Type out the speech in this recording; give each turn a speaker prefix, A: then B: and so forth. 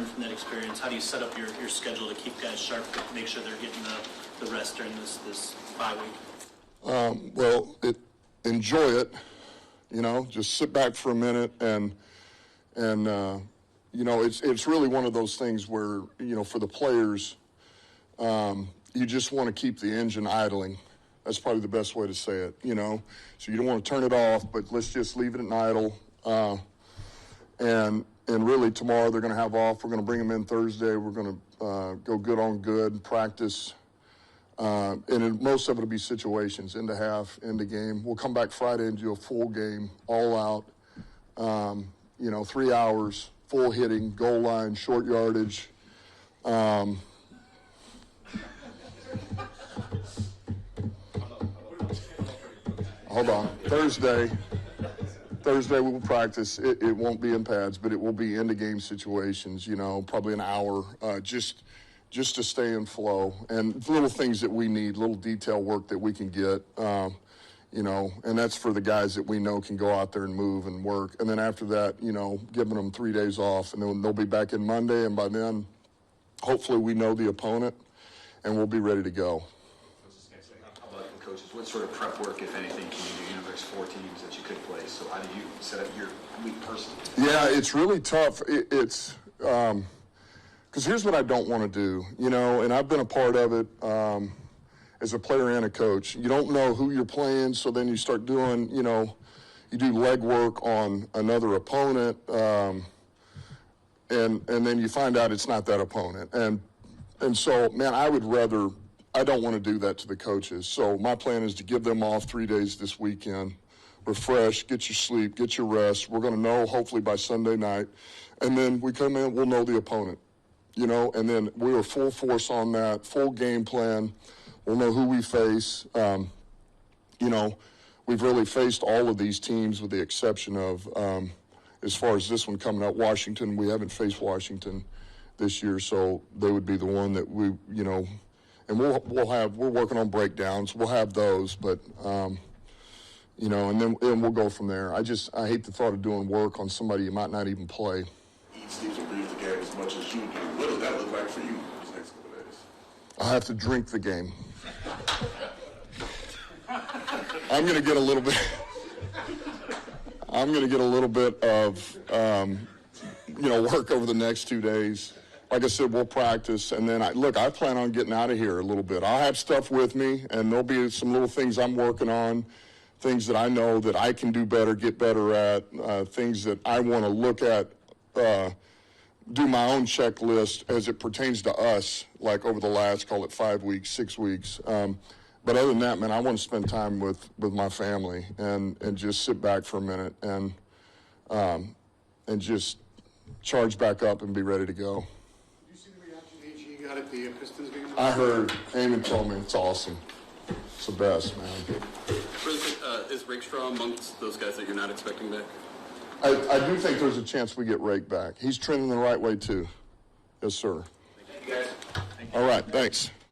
A: from that experience? How do you set up your schedule to keep guys sharp, to make sure they're getting the rest during this bye week?
B: Well, enjoy it. Just sit back for a minute and it's really one of those things where, for the players, you just want to keep the engine idling. That's probably the best way to say it, So you don't want to turn it off, but let's just leave it in idle. And really tomorrow they're going to have off. We're going to bring them in Thursday. We're going to go good on good, practice. And most of it will be situations, into half, into game. We'll come back Friday and do a full game, all out, 3 hours, full hitting, goal line, short yardage. Hold on. Thursday we will practice. It won't be in pads, but it will be into game situations, probably an hour, just to stay in flow, and little things that we need, little detail work that we can get, and that's for the guys that we know can go out there and move and work. And then after that, giving them 3 days off, and then they'll be back in Monday, and by then, hopefully we know the opponent, and we'll be ready to go.
C: I was just going to say, how about the coaches? What sort of prep work, if anything, can you do? There's 4 teams that you could play, so how do you set up your week personally? Yeah,
B: it's really tough. Because here's what I don't want to do, and I've been a part of it as a player and a coach. You don't know who you're playing, so then you start doing, you do leg work on another opponent, and then you find out it's not that opponent. And so, man, I don't want to do that to the coaches. So my plan is to give them off 3 days this weekend, refresh, get your sleep, get your rest. We're going to know hopefully by Sunday night. And then we come in, we'll know the opponent. And then we are full force on that, full game plan. We'll know who we face. We've really faced all of these teams with the exception of, as far as this one coming up, Washington. We haven't faced Washington this year, so they would be the one that we, and we're working on breakdowns. We'll have those, but, and then we'll go from there. I hate the thought of doing work on somebody you might not even play.
D: Eat, sleep, and breathe the game as much as you do. What does that look like for you these next couple of days?
B: I have to drink the game. I'm going to get a little bit of, work over the next 2 days. Like I said, we'll practice, and then I plan on getting out of here a little bit. I'll have stuff with me, and there'll be some little things I'm working on, things that I know that I can do better, get better at, things that I want to look at, do my own checklist as it pertains to us, like over the last, call it 5 weeks, 6 weeks. But other than that, man, I want to spend time with my family and just sit back for a minute and just charge back up and be ready to go.
E: Did you see the reaction AG got at the Pistons game?
B: I heard. Eamon told me it's awesome. It's the best, man.
F: Really quick, is Rakestraw amongst those guys that you're not expecting back?
B: I do think there's a chance we get Rake back. He's trending the right way, too. Yes, sir.
C: Thank you, guys.
B: All right, thanks.